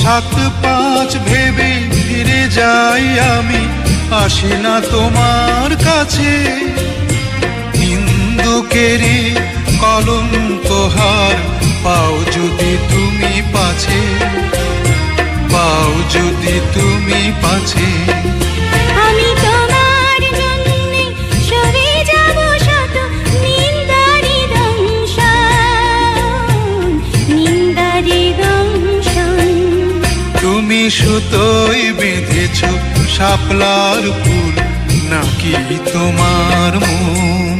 সাত পাঁচ ভেবে ফিরে যাই আমি, আসি না তোমার কাছে। নিন্দুকেরই কলঙ্কহার পাও যদি তুমি পাছে, পাও যদি তুমি পাছে। আমি তোমার জন্যে সরে যাব শত নিন্দারি দংশন, নিন্দারি দংশন। তুমি সুতোয় বেঁধেছ শাপলার ফুল, নাকি তোমার মন?